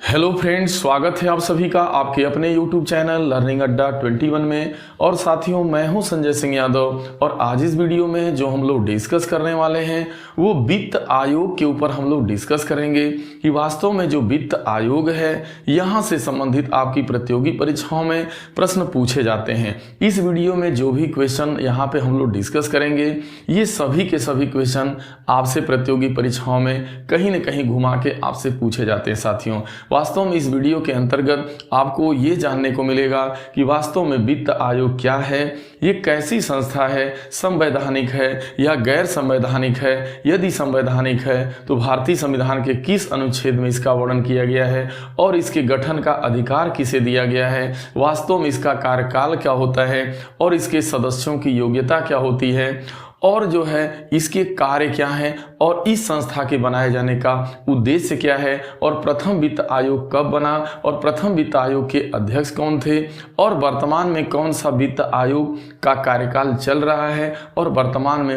Hello friends, स्वागत है आप सभी का आपके अपने यूट्यूब चैनल लर्निंग अड्डा 21 में। और साथियों, मैं हूं संजय सिंह यादव और आज इस वीडियो में जो हम लोग डिस्कस करने वाले हैं वो वित्त आयोग के ऊपर हम लोग डिस्कस करेंगे कि वास्तव में जो वित्त आयोग है यहां से संबंधित आपकी प्रतियोगी परीक्षाओं में प्रश्न पूछे जाते हैं। इस वीडियो में जो भी क्वेश्चन यहाँ पे हम लोग डिस्कस करेंगे ये सभी के सभी क्वेश्चन आपसे प्रतियोगी परीक्षाओं में कहीं न कहीं घुमा के आपसे पूछे जाते हैं। साथियों, वास्तव में इस वीडियो के अंतर्गत आपको ये जानने को मिलेगा कि वास्तव में वित्त आयोग क्या है, ये कैसी संस्था है, संवैधानिक है या गैर संवैधानिक है। यदि संवैधानिक है तो भारतीय संविधान के किस अनुच्छेद में इसका वर्णन किया गया है और इसके गठन का अधिकार किसे दिया गया है, वास्तव में इसका कार्यकाल क्या होता है और इसके सदस्यों की योग्यता क्या होती है और जो है इसके कार्य क्या हैं और इस संस्था के बनाए जाने का उद्देश्य क्या है और प्रथम वित्त आयोग कब बना और प्रथम वित्त आयोग के अध्यक्ष कौन थे और वर्तमान में कौन सा वित्त आयोग का कार्यकाल चल रहा है और वर्तमान में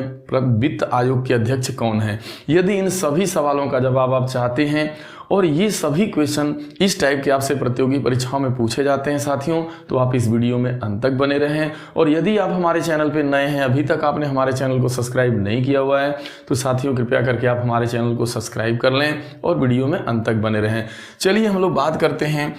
वित्त आयोग के अध्यक्ष कौन है। यदि इन सभी सवालों का जवाब आप चाहते हैं और ये सभी क्वेश्चन इस टाइप के आपसे प्रतियोगी परीक्षाओं में पूछे जाते हैं साथियों, तो आप इस वीडियो में अंत तक बने रहें। और यदि आप हमारे चैनल पर नए हैं, अभी तक आपने हमारे चैनल को सब्सक्राइब नहीं किया हुआ है, तो साथियों कृपया करके आप हमारे चैनल को सब्सक्राइब कर लें और वीडियो में अंत तक बने रहें। चलिए हम लोग बात करते हैं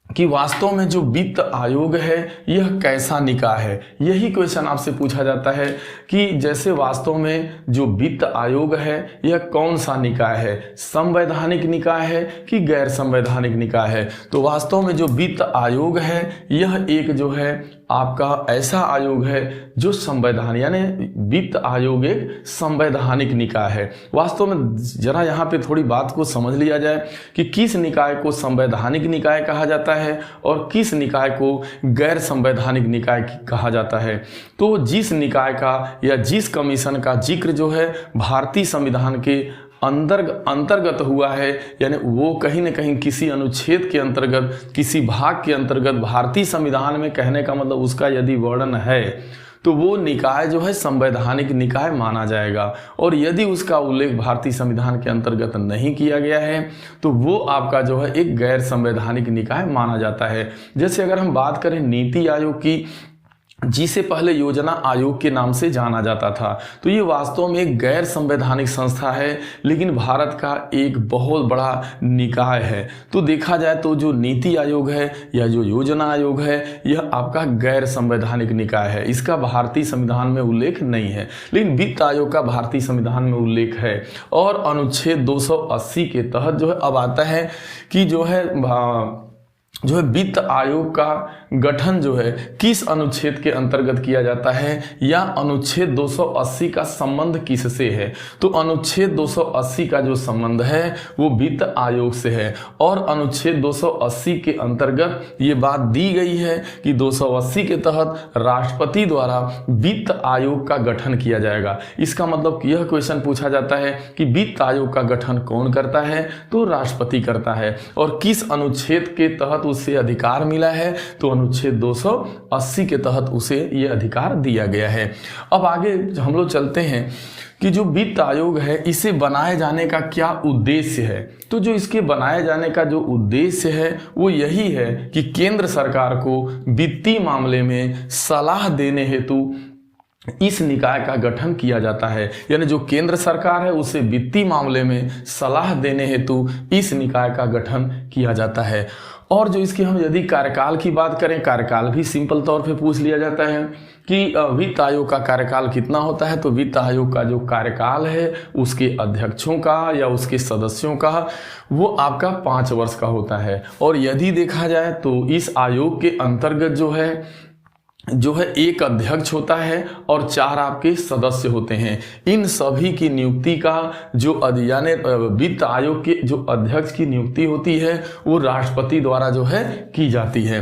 कि वास्तव में जो वित्त आयोग है यह कैसा निकाय है। यही क्वेश्चन आपसे पूछा जाता है कि जैसे वास्तव में जो वित्त आयोग है यह कौन सा निकाय है, संवैधानिक निकाय है कि गैर संवैधानिक निकाय है। तो वास्तव में जो वित्त आयोग है यह एक जो है आपका ऐसा आयोग है जो संवैधान यानी वित्त आयोग एक संवैधानिक निकाय है। वास्तव में जरा यहाँ पे थोड़ी बात को समझ लिया जाए कि किस निकाय को संवैधानिक निकाय कहा जाता है और किस निकाय को गैर संवैधानिक निकाय कहा जाता है। तो जिस निकाय का या जिस कमीशन का जिक्र जो है भारतीय संविधान के अंतर्गत हुआ है, यानी वो कहीं न कहीं किसी अनुच्छेद के अंतर्गत किसी भाग के अंतर्गत भारतीय संविधान में, कहने का मतलब उसका यदि वर्णन है तो वो निकाय जो है संवैधानिक निकाय माना जाएगा। और यदि उसका उल्लेख भारतीय संविधान के अंतर्गत नहीं किया गया है तो वो आपका जो है एक गैर संवैधानिक निकाय माना जाता है। जैसे अगर हम बात करें नीति आयोग की, जिसे पहले योजना आयोग के नाम से जाना जाता था, तो ये वास्तव में एक गैर संवैधानिक संस्था है लेकिन भारत का एक बहुत बड़ा निकाय है। तो देखा जाए तो जो नीति आयोग है या जो योजना आयोग है यह आपका गैर संवैधानिक निकाय है, इसका भारतीय संविधान में उल्लेख नहीं है। लेकिन वित्त आयोग का भारतीय संविधान में उल्लेख है और अनुच्छेद 280 के तहत जो है अब आता है कि जो है वित्त आयोग का गठन जो है किस अनुच्छेद के अंतर्गत किया जाता है या अनुच्छेद 280 का संबंध किससे है। तो अनुच्छेद 280 का जो संबंध है वो वित्त आयोग से है और अनुच्छेद 280 के अंतर्गत ये बात दी गई है कि 280 के तहत राष्ट्रपति द्वारा वित्त आयोग का गठन किया जाएगा। इसका मतलब यह क्वेश्चन पूछा जाता है कि वित्त आयोग का गठन कौन करता है, तो राष्ट्रपति करता है। और किस अनुच्छेद के तहत उसे अधिकार मिला है, तो अनुच्छेद 280 के तहत उसे ये अधिकार दिया गया है। अब आगे हम लोग चलते हैं कि जो वित्त आयोग है इसे बनाए जाने का क्या उद्देश्य है। तो जो इसके बनाए जाने का जो उद्देश्य है वो यही है कि केंद्र सरकार को वित्तीय मामले में सलाह देने हेतु इस निकाय का गठन किया जाता है। यानी जो केंद्र सरकार है उसे वित्तीय मामले में सलाह देने हेतु इस निकाय का गठन किया जाता है। और जो इसके हम यदि कार्यकाल की बात करें, कार्यकाल भी सिंपल तौर पे पूछ लिया जाता है कि वित्त आयोग का कार्यकाल कितना होता है। तो वित्त आयोग का जो कार्यकाल है उसके अध्यक्षों का या उसके सदस्यों का वो आपका 5 वर्ष का होता है। और यदि देखा जाए तो इस आयोग के अंतर्गत जो है एक अध्यक्ष होता है और 4 आपके सदस्य होते हैं। इन सभी की नियुक्ति का जो यानी वित्त आयोग के जो अध्यक्ष की नियुक्ति होती है वो राष्ट्रपति द्वारा जो है की जाती है।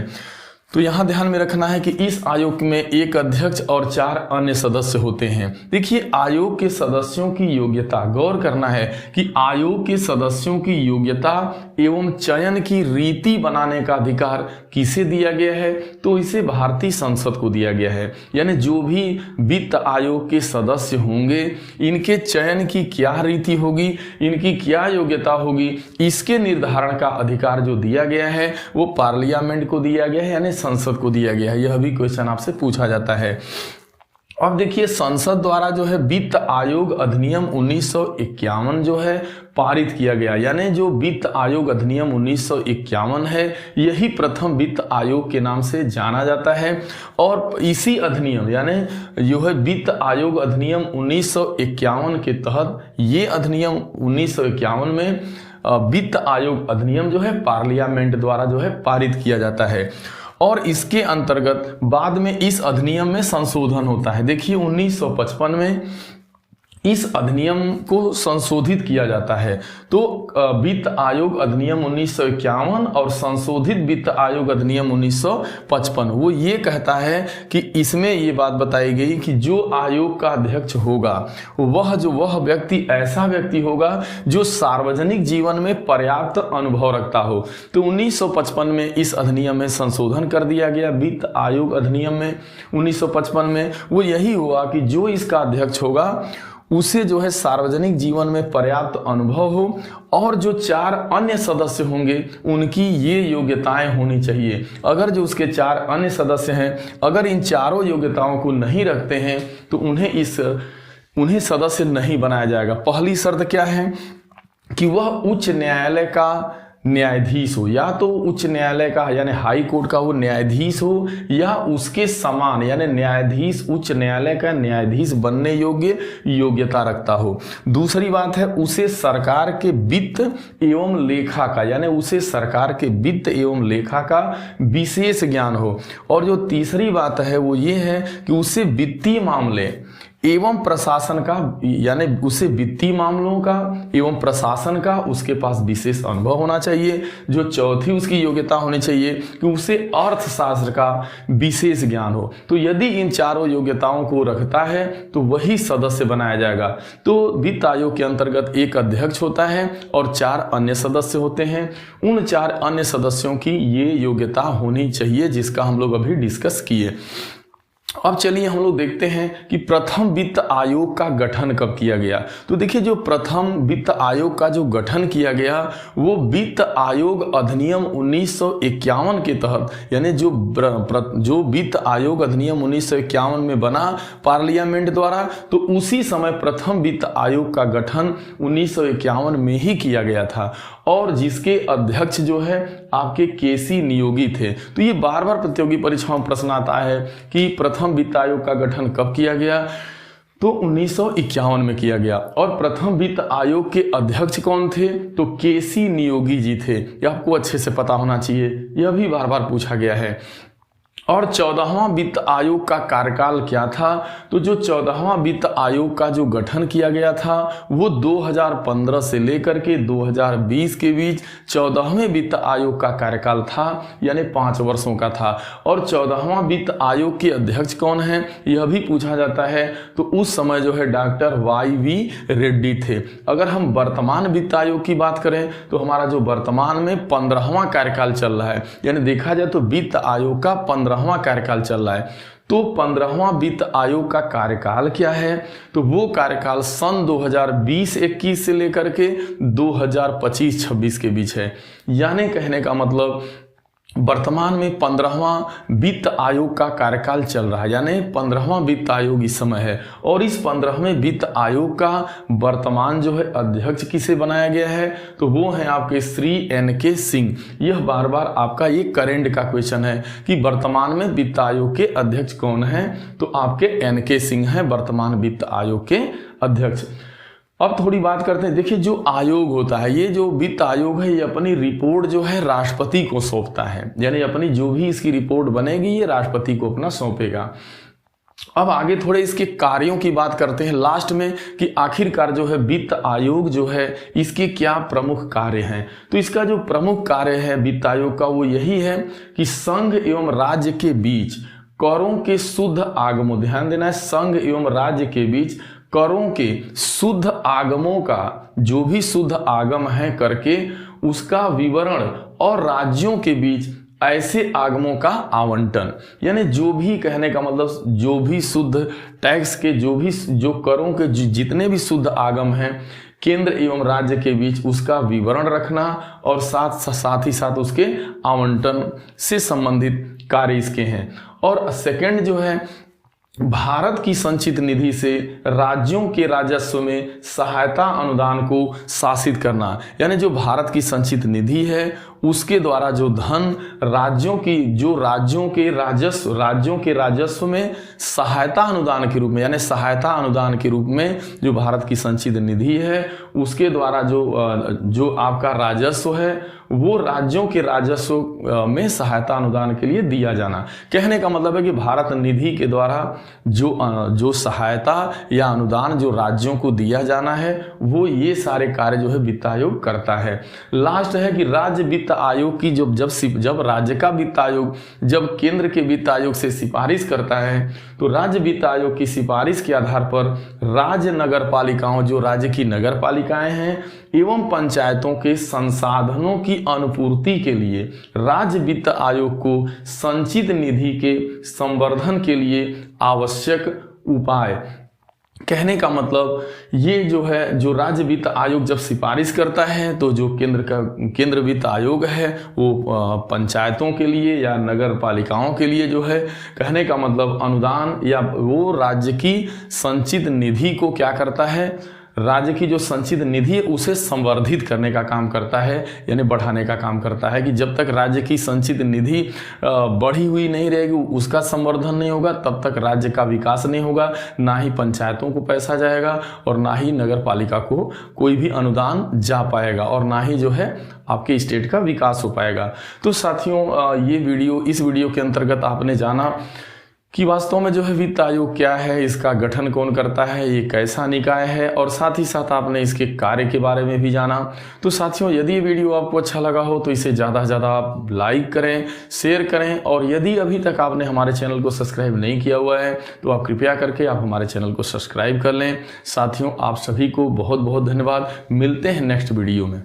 तो यहाँ ध्यान में रखना है कि इस आयोग में एक अध्यक्ष और 4 अन्य सदस्य होते हैं। देखिए आयोग के सदस्यों की योग्यता, गौर करना है कि आयोग के सदस्यों की योग्यता एवं चयन की रीति बनाने का अधिकार किसे दिया गया है, तो इसे भारतीय संसद को दिया गया है। यानी जो भी वित्त आयोग के सदस्य होंगे, इनके चयन की क्या रीति होगी, इनकी क्या योग्यता होगी, इसके निर्धारण का अधिकार जो दिया गया है वो पार्लियामेंट को दिया गया है, यानी संसद को दिया गया है। यह भी क्वेश्चन आपसे पूछा जाता है। अब देखिए संसद द्वारा जो है वित्त आयोग अधिनियम 1951 जो है पारित किया गया, यानी जो वित्त आयोग अधिनियम 1951 है यही प्रथम वित्त आयोग के नाम से जाना जाता है। और इसी अधिनियम यानी जो है वित्त आयोग अधिनियम 1951 के तहत ये अधिनियम 1951 में वित्त आयोग अधिनियम जो है पार्लियामेंट द्वारा जो है पारित किया जाता है। और इसके अंतर्गत बाद में इस अधिनियम में संशोधन होता है। देखिए 1955 में इस अधिनियम को संशोधित किया जाता है। तो वित्त आयोग अधिनियम 1951 और संशोधित वित्त आयोग अधिनियम 1955 वो ये कहता है कि इसमें ये बात बताई गई कि जो आयोग का अध्यक्ष होगा वह व्यक्ति ऐसा व्यक्ति होगा जो सार्वजनिक जीवन में पर्याप्त अनुभव रखता हो। तो 1955 में इस अधिनियम में संशोधन कर दिया गया। वित्त आयोग अधिनियम में 1955 में वो यही हुआ कि जो इसका अध्यक्ष होगा उसे जो है सार्वजनिक जीवन में पर्याप्त अनुभव हो और जो 4 अन्य सदस्य होंगे उनकी ये योग्यताएं होनी चाहिए। अगर जो उसके 4 अन्य सदस्य हैं अगर इन चारों योग्यताओं को नहीं रखते हैं तो उन्हें सदस्य नहीं बनाया जाएगा। पहली शर्त क्या है कि वह उच्च न्यायालय का न्यायाधीश हो, या तो उच्च न्यायालय का यानी हाई कोर्ट का वो न्यायाधीश हो या उसके समान यानी न्यायाधीश उच्च न्यायालय का न्यायाधीश बनने योग्य योग्यता रखता हो। दूसरी बात है उसे सरकार के वित्त एवं लेखा का यानी उसे सरकार के वित्त एवं लेखा का विशेष ज्ञान हो। और जो तीसरी बात है वो ये है कि उसे वित्तीय मामले एवं प्रशासन का यानी उसे वित्तीय मामलों का एवं प्रशासन का उसके पास विशेष अनुभव होना चाहिए। जो चौथी उसकी योग्यता होनी चाहिए कि उसे अर्थशास्त्र का विशेष ज्ञान हो। तो यदि इन चारों योग्यताओं को रखता है तो वही सदस्य बनाया जाएगा। तो वित्त आयोग के अंतर्गत एक अध्यक्ष होता है और 4 अन्य सदस्य होते हैं। उन 4 अन्य सदस्यों की ये योग्यता होनी चाहिए जिसका हम लोग अभी डिस्कस किए। अब चलिए हम लोग देखते हैं कि प्रथम वित्त आयोग का गठन कब किया गया। तो देखिए जो प्रथम वित्त आयोग का जो गठन किया गया वो वित्त आयोग अधिनियम 1951 के तहत यानी जो वित्त आयोग अधिनियम 1951 में बना पार्लियामेंट द्वारा, तो उसी समय प्रथम वित्त आयोग का गठन 1951 में ही किया गया था और जिसके अध्यक्ष जो है आपके केसी नियोगी थे। तो ये बार बार प्रतियोगी परीक्षाओं में प्रश्न आता है कि प्रथम वित्त आयोग का गठन कब किया गया, तो 1951 में किया गया। और प्रथम वित्त आयोग के अध्यक्ष कौन थे, तो केसी नियोगी जी थे। ये आपको अच्छे से पता होना चाहिए, यह भी बार बार पूछा गया है। और 14वां वित्त आयोग का कार्यकाल क्या था, तो जो 14वां वित्त आयोग का जो गठन किया गया था वो 2015 से लेकर के 2020 के बीच 14वें वित्त आयोग का कार्यकाल था, यानी 5 वर्षों का था। और 14वां वित्त आयोग के अध्यक्ष कौन है यह भी पूछा जाता है, तो उस समय जो है डॉक्टर YV रेड्डी थे। अगर हम वर्तमान वित्त आयोग की बात करें तो हमारा जो वर्तमान में 15वां कार्यकाल चल रहा है, यानी देखा जाए तो वित्त आयोग का 15वां कार्यकाल चल रहा है। तो 15वां वित्त आयोग का कार्यकाल क्या है, तो वो कार्यकाल सन 2020-21 से लेकर के 2025-26 के बीच है। यानी कहने का मतलब वर्तमान में 15वां वित्त आयोग का कार्यकाल चल रहा है, यानी 15वां वित्त आयोग इस समय है। और इस 15वें वित्त आयोग का वर्तमान जो है अध्यक्ष किसे बनाया गया है, तो वो है आपके श्री NK सिंह। यह बार बार आपका ये करेंट का क्वेश्चन है कि वर्तमान में वित्त आयोग के अध्यक्ष कौन है, तो आपके NK सिंह हैं वर्तमान वित्त आयोग के अध्यक्ष। अब थोड़ी बात करते हैं। देखिए जो आयोग होता है, ये जो वित्त आयोग है ये अपनी रिपोर्ट जो है राष्ट्रपति को सौंपता है, यानी अपनी जो भी इसकी रिपोर्ट बनेगी ये राष्ट्रपति को अपना सौंपेगा। अब आगे थोड़े इसके कार्यों की बात करते हैं लास्ट में कि आखिरकार जो है वित्त आयोग जो है इसके क्या प्रमुख कार्य हैं। तो इसका जो प्रमुख कार्य है वित्त आयोग का वो यही है कि संघ एवं राज्य के बीच करों के शुद्ध आगमों, ध्यान देना है, संघ एवं राज्य के बीच करों के शुद्ध आगमों का जो भी शुद्ध आगम है करके उसका विवरण और राज्यों के बीच ऐसे आगमों का आवंटन, यानी जो भी, कहने का मतलब जो भी शुद्ध टैक्स के जो करों के जितने भी शुद्ध आगम हैं केंद्र एवं राज्य के बीच उसका विवरण रखना और साथ ही साथ उसके आवंटन से संबंधित कार्य इसके हैं। और सेकंड जो है भारत की संचित निधि से राज्यों के राजस्व में सहायता अनुदान को शासित करना, यानी जो भारत की संचित निधि है उसके द्वारा जो धन राज्यों के राजस्व में सहायता अनुदान के रूप में, यानी सहायता अनुदान के रूप में जो भारत की संचित निधि है उसके द्वारा जो आपका राजस्व है वो राज्यों के राजस्व में सहायता अनुदान के लिए दिया जाना। कहने का मतलब है कि भारत निधि के द्वारा जो सहायता या अनुदान जो राज्यों को दिया जाना है वो ये सारे कार्य जो है वित्त आयोग करता है। लास्ट है कि राज्य वित्त आयोग की जब राज्य का वित्त आयोग जब केंद्र के वित्त आयोग से सिफारिश करता है तो राज्य वित्त आयोग की सिफारिश के आधार पर राज्य नगर पालिकाओं, जो राज्य की नगर पालिकाएं हैं एवं पंचायतों के संसाधनों की अनुपूर्ति के लिए राज्य वित्त आयोग को संचित निधि के संवर्धन के लिए आवश्यक उपाय, कहने का मतलब ये जो है जो राज्य वित्त आयोग जब सिफारिश करता है तो जो केंद्र वित्त आयोग है वो पंचायतों के लिए या नगर पालिकाओं के लिए जो है, कहने का मतलब अनुदान या वो राज्य की संचित निधि को क्या करता है, राज्य की जो संचित निधि है उसे संवर्धित करने का काम करता है, यानी बढ़ाने का काम करता है कि जब तक राज्य की संचित निधि बढ़ी हुई नहीं रहेगी, उसका संवर्धन नहीं होगा, तब तक राज्य का विकास नहीं होगा, ना ही पंचायतों को पैसा जाएगा और ना ही नगर पालिका को कोई भी अनुदान जा पाएगा और ना ही जो है आपके स्टेट का विकास हो पाएगा। तो साथियों इस वीडियो के अंतर्गत आपने जाना कि वास्तव में जो है वित्त आयोग क्या है, इसका गठन कौन करता है, ये कैसा निकाय है, और साथ ही साथ आपने इसके कार्य के बारे में भी जाना। तो साथियों यदि ये वीडियो आपको अच्छा लगा हो तो इसे ज़्यादा से ज़्यादा आप लाइक करें, शेयर करें, और यदि अभी तक आपने हमारे चैनल को सब्सक्राइब नहीं किया हुआ है तो आप कृपया करके आप हमारे चैनल को सब्सक्राइब कर लें। साथियों आप सभी को बहुत बहुत धन्यवाद। मिलते हैं नेक्स्ट वीडियो में।